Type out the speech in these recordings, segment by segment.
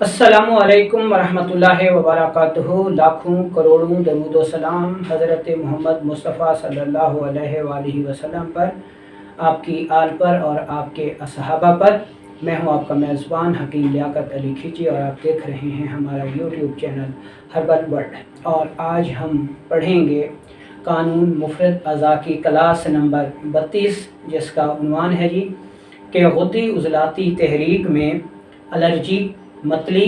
अस्सलामु अलैकुम वरहमतुल्लाहि वबरकातुहू। लाखों करोड़ों दरूद व सलाम हज़रत मोहम्मद मुस्तफ़ा सल्लल्लाहु अलैहि वसल्लम पर, आपकी आल पर और आपके असहाबा पर। मैं हूं आपका मेज़बान हकीम लियाकत अली खिची और आप देख रहे हैं हमारा यूट्यूब चैनल हर्बल वर्ल्ड। और आज हम पढ़ेंगे कानून मुफ़रद अज़ा की क्लास नंबर 32, जिसका उन्वान है जी कि गुद्दी उज़लाती तहरीक में एलर्जी, मतली,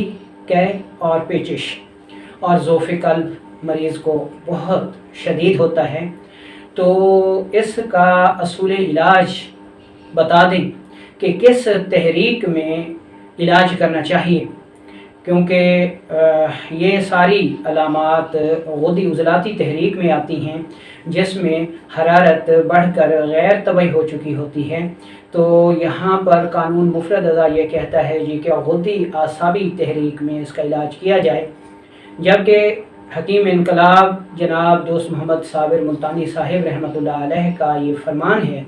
कैं और पेचिश और ज़ोफ़े क़ल्ब मरीज़ को बहुत शदीद होता है। तो इसका असूल इलाज बता दें कि किस तहरीक में इलाज करना चाहिए, क्योंकि ये सारी अलामात गुद्दी उज़लाती तहरीक में आती हैं, जिसमें हरारत बढ़कर गैर तबई हो चुकी होती है। तो यहाँ पर कानून मुफ़रद अज़ा ये कहता है जी कि गुद्दी आसाबी तहरीक में इसका इलाज किया जाए, जबकि हकीम इनकलाब जनाब दोस्त मोहम्मद साबिर मुल्तानी साहिब रहमतुल्लाह अलैह का ये फरमान है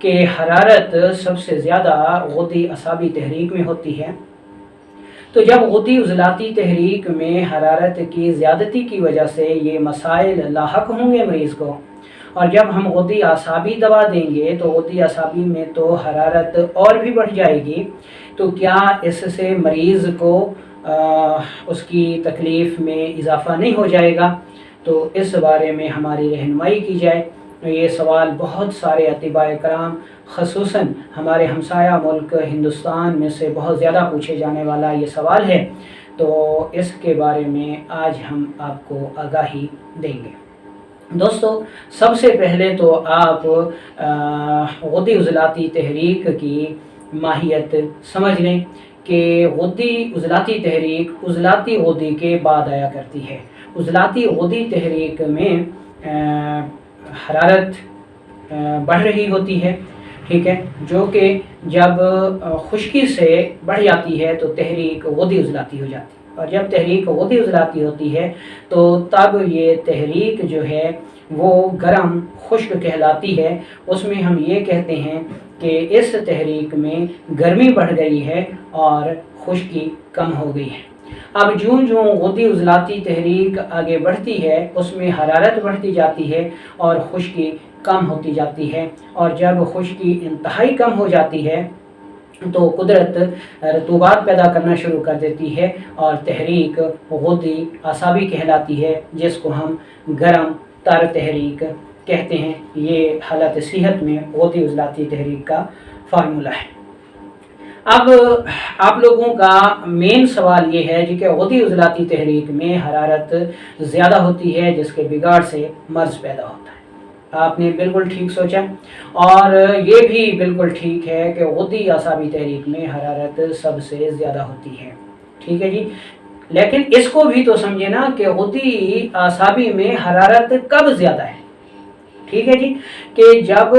कि हरारत सबसे ज़्यादा गुद्दी आसाबी तहरीक में होती है। तो जब गुद्दी उज़लाती तहरीक में हरारत की ज़्यादती की वजह से ये मसाइल लाहक होंगे मरीज़ को, और जब हम गुद्दी आसाबी दवा देंगे तो गुद्दी आसाबी में तो हरारत और भी बढ़ जाएगी। तो क्या इससे मरीज़ को उसकी तकलीफ़ में इजाफ़ा नहीं हो जाएगा? तो इस बारे में हमारी रहनुमाई की जाए। ये सवाल बहुत सारे अतिबाए कराम ख़ुसूसन हमारे हमसाया मुल्क हिंदुस्तान में से बहुत ज़्यादा पूछे जाने वाला ये सवाल है। तो इसके बारे में आज हम आपको आगाही देंगे। दोस्तों, सबसे पहले तो आप गुद्दी उज़लाती तहरीक की माहियत समझ लें कि गुद्दी उज़लाती तहरीक उज़लाती गुद्दी के बाद आया करती है। उज़लाती गुद्दी तहरीक में हरारत बढ़ रही होती है, ठीक है, जो कि जब खुश्की से बढ़ जाती है तो तहरीक गुद्दी उज़लाती हो जाती है, और जब तहरीक गुद्दी उज़लाती होती है तो तब ये तहरीक जो है वो गर्म खुश्क कहलाती है। उसमें हम ये कहते हैं कि इस तहरीक में गर्मी बढ़ गई है और खुश्की कम हो गई है। अब जूं जूं गुद्दी उज़लाती तहरीक आगे बढ़ती है उसमें हरारत बढ़ती जाती है और खुश्की कम होती जाती है, और जब खुश्की इंतहाई कम हो जाती है तो कुदरत रतूबात पैदा करना शुरू कर देती है और तहरीक गुद्दी आसाबी कहलाती है, जिसको हम गरम तर तहरीक कहते हैं। ये हालत सेहत में गुद्दी उज़लाती तहरीक का फार्मूला है। अब आप लोगों का मेन सवाल ये है जी कि गुद्दी उज़लाती तहरीक में हरारत ज़्यादा होती है, जिसके बिगाड़ से मर्ज़ पैदा होता है। आपने बिल्कुल ठीक सोचा, और ये भी बिल्कुल ठीक है कि गुद्दी आसाबी तहरीक में हरारत सबसे ज़्यादा होती है, ठीक है जी। लेकिन इसको भी तो समझे ना कि गुद्दी आसाबी में हरारत कब ज़्यादा है, ठीक है जी, कि जब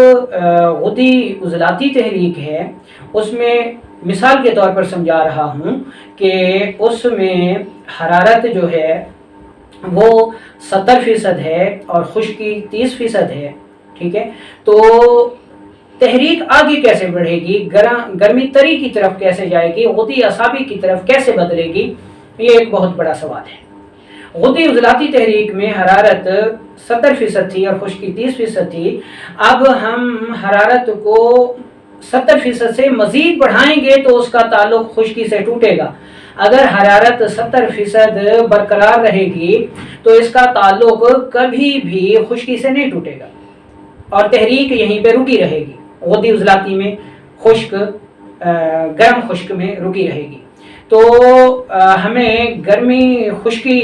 गुद्दी उज़लाती तहरीक है उसमें मिसाल के तौर पर समझा रहा हूँ कि उसमें हरारत जो है वो 70% है और खुश्की 30% है, ठीक है। तो तहरीक आगे कैसे बढ़ेगी, गर्मी तरी की तरफ कैसे जाएगी, गुद्दी आसाबी की तरफ कैसे बदलेगी, ये एक बहुत बड़ा सवाल है। गुद्दी उज़लाती तहरीक में हरारत 70% थी और खुश्की 30% थी। अब हम हरारत को 70% से मज़ीद बढ़ाएंगे तो उसका ताल्लुक खुश्की से टूटेगा। अगर हरारत 70% बरकरार रहेगी तो इसका ताल्लुक कभी भी खुश्की से नहीं टूटेगा और तहरीक यहीं पे रुकी रहेगी। गुद्दी उज़लाती में खुश्क गर्म खुश्क में रुकी रहेगी। तो हमें गर्मी खुश्की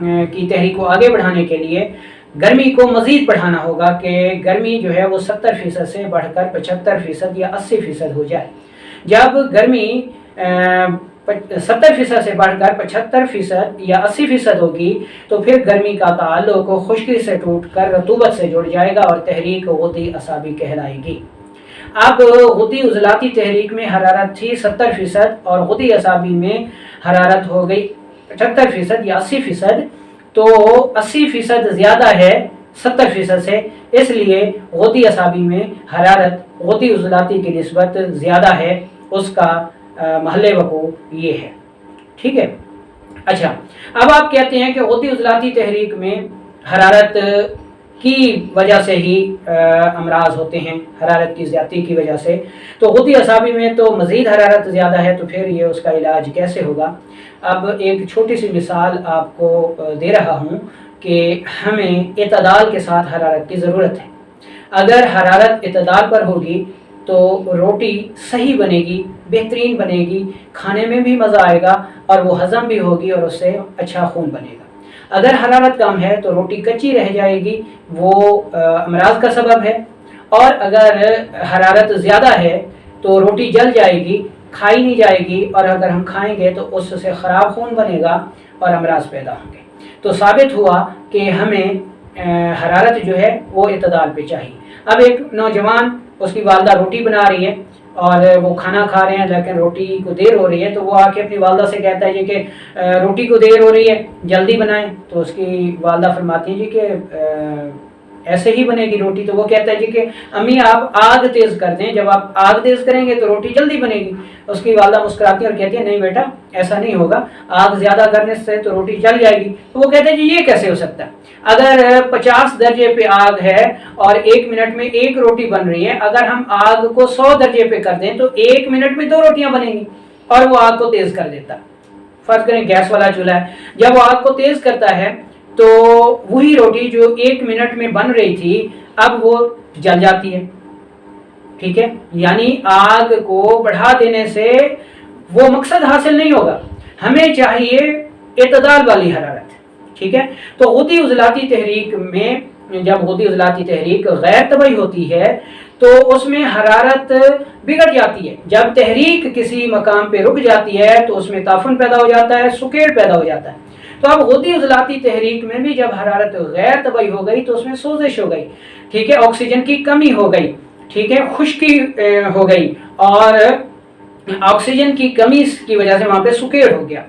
की तहरीक को आगे बढ़ाने के लिए गर्मी को मज़ीद बढ़ाना होगा कि गर्मी जो है वो 70% से बढ़कर 75% या 80% हो जाए। जब गर्मी 70% से बढ़कर 75% या 80% होगी तो फिर गर्मी का ताल्लुक खुश्की से टूटकर रतूबत से जुड़ जाएगा और तहरीक गुद्दी आसाबी कहलाएगी। अब गुद्दी उज़लाती तहरीक में हरारत थी 70% और गुद्दी आसाबी में हरारत हो गई 75% या 80%। तो 80% ज़्यादा है 70% से, इसलिए गुद्दी आसाबी में हरारत गुद्दी उज़लाती की निस्बत ज़्यादा है। उसका महल वक़ू ये है, ठीक है। अच्छा, अब आप कहते हैं कि गद्दी उज़लाती तहरीक में हरारत की वजह से ही अमराज होते हैं, हरारत की ज़्यादती की वजह से। तो गद्दी असाबी में तो मज़ीद हरारत ज़्यादा है, तो फिर ये उसका इलाज कैसे होगा। अब एक छोटी सी मिसाल आपको दे रहा हूँ कि हमें इतदाल के साथ हरारत की ज़रूरत है। अगर हरारत इतदाल पर होगी तो रोटी सही बनेगी, बेहतरीन बनेगी, खाने में भी मज़ा आएगा और वो हज़म भी होगी और उससे अच्छा खून बनेगा। अगर हरारत कम है तो रोटी कच्ची रह जाएगी, वो अमराज का सबब है। और अगर हरारत ज़्यादा है तो रोटी जल जाएगी, खाई नहीं जाएगी, और अगर हम खाएंगे तो उससे ख़राब खून बनेगा और अमराज पैदा होंगे। तो साबित हुआ कि हमें हरारत जो है वो इतदाल पे चाहिए। अब एक नौजवान, उसकी वालदा रोटी बना रही है और वो खाना खा रहे हैं, लेकिन रोटी को देर हो रही है, तो वो आके अपनी वालदा से कहता है जी कि रोटी को देर हो रही है, जल्दी बनाएं। तो उसकी वालदा फरमाती है जी कि ऐसे ही बनेगी रोटी। तो वो कहता है जी कि अम्मी आप आग तेज़ कर दें, जब आप आग तेज़ करेंगे तो रोटी जल्दी बनेगी। उसकी वालदा मुस्कुराती है और कहती है नहीं बेटा, ऐसा नहीं होगा, आग ज़्यादा करने से तो रोटी जल जाएगी। तो वो कहते हैं जी ये कैसे हो सकता है, अगर 50 दर्जे पे आग है और 1 मिनट में 1 रोटी बन रही है, अगर हम आग को 100 दर्जे पे कर दें तो 1 मिनट में 2 रोटियां बनेंगी। और वो आग को तेज़ कर देता। फर्ज करें गैस वाला चूल्हा है, जब वो आग को तेज़ करता है तो वही रोटी जो 1 मिनट में बन रही थी अब वो जल जाती है। ठीक है, यानी आग को बढ़ा देने से वो मकसद हासिल नहीं होगा, हमें चाहिए इतदाल वाली हरारत। ठीक है, तो गद्दी उज़लाती तहरीक में जब गद्दी उज़लाती तहरीक गैर तबई होती है तो उसमें हरारत बिगड़ जाती है। जब तहरीक किसी मकाम पे रुक जाती है तो उसमें ताफुन पैदा हो जाता है, सुकेड़ पैदा हो जाता है। तो अब गद्दी उज़लाती तहरीक में भी जब हरारत गैर तबई हो गई तो उसमें सोजिश हो गई। ठीक है, ऑक्सीजन की कमी हो गई, ठीक है, खुश्की हो गई और ऑक्सीजन की कमी की वजह से वहां पे सुकेड़ हो गया।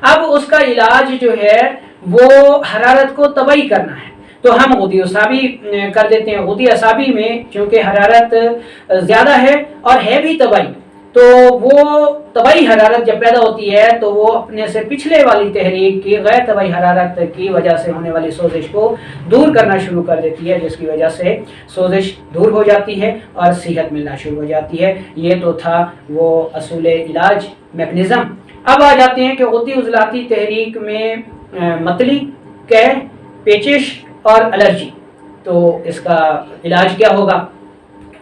अब उसका इलाज जो है वो हरारत को तबई करना है, तो हम गद्दी असाबी कर देते हैं। गद्दी असाबी में चूंकि हरारत ज़्यादा है और है भी तबई, तो वो तबई हरारत जब पैदा होती है तो वो अपने से पिछले वाली तहरीक की गैर तबई हरारत की वजह से होने वाली सोजिश को दूर करना शुरू कर देती है, जिसकी वजह से सोजिश दूर हो जाती है और सेहत मिलना शुरू हो जाती है। ये तो था वो असूल इलाज मैकेनिज़्म। अब आ जाते हैं कि गद्दी उज़लाती तहरीक में मतली, कैर, पेचिश और एलर्जी। तो इसका इलाज क्या होगा।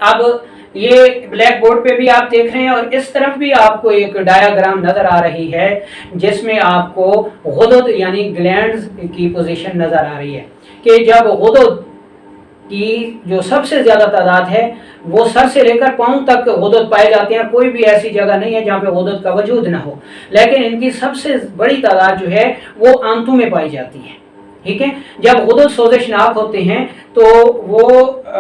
अब ये ब्लैक बोर्ड पे भी आप देख रहे हैं और इस तरफ भी आपको एक डायग्राम नज़र आ रही है जिसमें आपको गुदद यानी ग्लैंड्स की पोजीशन नज़र आ रही है कि जब गुदद की जो सबसे ज़्यादा तादाद है वो सर से लेकर पाँव तक गुदद पाए जाते हैं। कोई भी ऐसी जगह नहीं है जहाँ पे गुदद का वजूद ना हो, लेकिन इनकी सबसे बड़ी तादाद जो है वो आंतों में पाई जाती है। ठीक है, जब गुदद सोजिशनाक होते हैं तो वो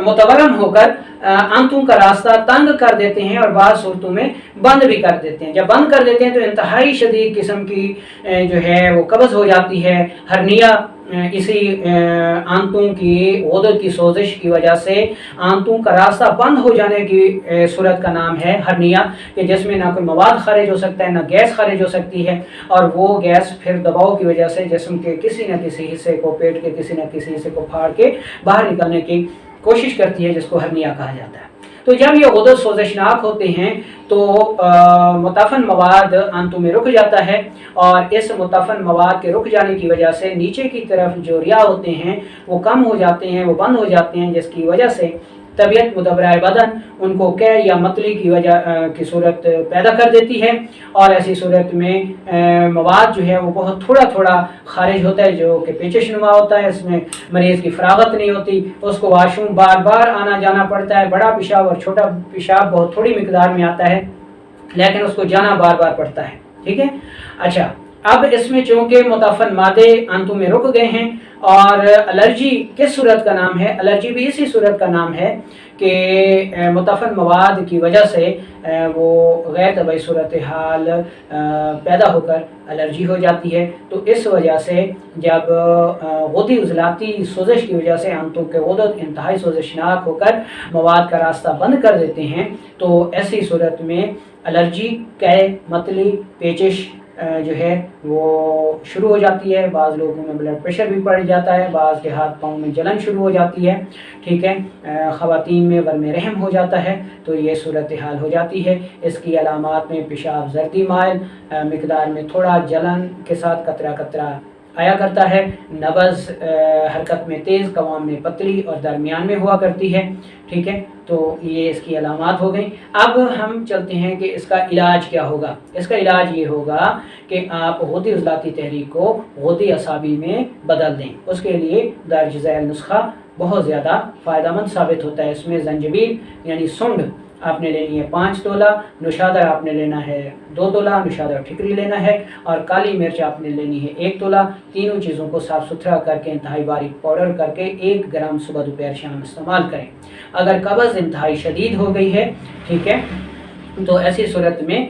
मुतवरम होकर आंतों का रास्ता तंग कर देते हैं और बाद सूरतों में बंद भी कर देते हैं। जब बंद कर देते हैं तो इंतहाई शदीद किस्म की जो है वो कब्ज़ हो जाती है, हर्निया। इसी आंतों की गुदद की सोजिश की वजह से आंतों का रास्ता बंद हो जाने की सूरत का नाम है हर्निया, कि जिसमें ना कोई मवाद खारिज हो सकता है ना गैस खारिज हो सकती है, और वो गैस फिर दबाव की वजह से जिस्म के किसी न किसी हिस्से को, पेट के किसी न किसी हिस्से को फाड़ के बाहर निकलने की कोशिश करती है, जिसको हर्निया कहा जाता है। तो जब ये गुदद सोजिशनाक होते हैं तो मुताफन मवाद आंतों में रुक जाता है और इस मुताफन मवाद के रुक जाने की वजह से नीचे की तरफ जो रिया होते हैं वो कम हो जाते हैं, वो बंद हो जाते हैं, जिसकी वजह से तबीयत मुदब्बराए बदन उनको कै या मतली की वजह की सूरत पैदा कर देती है। और ऐसी सूरत में मवाद जो है वो बहुत थोड़ा थोड़ा खारिज होता है, जो कि पेचिश नुमा होता है। इसमें मरीज़ की फरागत नहीं होती, उसको वाशरूम बार बार आना जाना पड़ता है। बड़ा पेशाब और छोटा पेशाब बहुत थोड़ी मिकदार में आता है, लेकिन उसको जाना बार बार पड़ता है। ठीक है, अच्छा, अब इसमें चूँकि मुताफन मादे आंतों में रुक गए हैं और एलर्जी किस सूरत का नाम है, एलर्जी भी इसी सूरत का नाम है कि मुताफन मवाद की वजह से वो गैर तबई सूरत हाल पैदा होकर एलर्जी हो जाती है। तो इस वजह से जब गद्दी उज़लाती सोजिश की वजह से आंतों के गुदद इंतहाई सोजिशनाक होकर मवाद का रास्ता बंद कर देते हैं, तो ऐसी सूरत में एलर्जी, कै, मतली, पेचिश جو ہے وہ شروع ہو جاتی ہے، بعض لوگوں میں بلڈ پریشر بھی بڑھ جاتا ہے، بعض کے ہاتھ پاؤں میں جلن شروع ہو جاتی ہے، ٹھیک ہے، خواتین میں ورم رحم ہو جاتا ہے، تو یہ صورتحال ہو جاتی ہے۔ اس کی علامات میں پیشاب زردی مائل مقدار میں تھوڑا جلن کے ساتھ قطرہ قطرہ آیا کرتا ہے، نبض حرکت میں تیز، قوام میں پتلی اور درمیان میں ہوا کرتی ہے، ٹھیک ہے، تو یہ اس کی علامات ہو گئیں۔ اب ہم چلتے ہیں کہ اس کا علاج کیا ہوگا۔ اس کا علاج یہ ہوگا کہ آپ غدی عضلاتی تحریک کو غدی اعصابی میں بدل دیں۔ اس کے لیے درج ذیل نسخہ بہت زیادہ فائدہ مند ثابت ہوتا ہے۔ اس میں زنجبیل یعنی سنڈ آپ نے لینی ہے 5 تولہ، نوشادر آپ نے لینا ہے 2 تولہ، نوشادر ٹھکری لینا ہے، اور کالی مرچ آپ نے لینی ہے 1 تولہ۔ تینوں چیزوں کو صاف ستھرا کر کے انتہائی باریک پاؤڈر کر کے 1 گرام صبح دوپہر شام استعمال کریں۔ اگر قبض انتہائی شدید ہو گئی ہے، ٹھیک ہے، تو ایسی صورت میں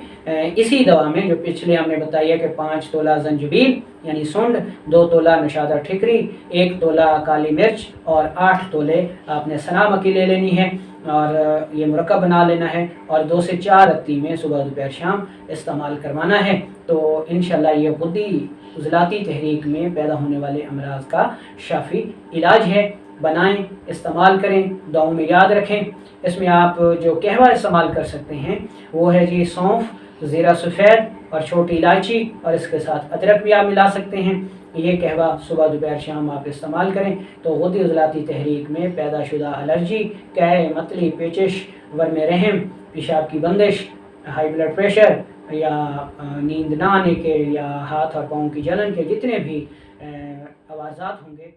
اسی دوا میں جو پچھلے ہم نے بتایا کہ 5 تولہ زنجبیل یعنی سونڈ، 2 تولہ نوشادر ٹھکری، 1 تولہ کالی مرچ اور 8 تولے آپ نے سنا مکی لے لینی ہے، اور یہ مرکب بنا لینا ہے، اور 2 سے 4 رتی میں صبح دوپہر شام استعمال کروانا ہے۔ تو انشاءاللہ یہ غدی عضلاتی تحریک میں پیدا ہونے والے امراض کا شافی علاج ہے۔ بنائیں، استعمال کریں، دعاؤں میں یاد رکھیں۔ اس میں آپ جو قہوہ استعمال کر سکتے ہیں وہ ہے جی سونف، زیرہ سفید اور چھوٹی الائچی، اور اس کے ساتھ ادرک بھی آپ ملا سکتے ہیں۔ یہ قہوہ صبح دوپہر شام آپ استعمال کریں تو غدی عضلاتی تحریک میں پیدا شدہ الرجی، قے، متلی، پیچش، ورم رحم، پیشاب کی بندش، ہائی بلڈ پریشر یا نیند نہ آنے کے یا ہاتھ اور پاؤں کی جلن کے جتنے بھی آوازات ہوں گے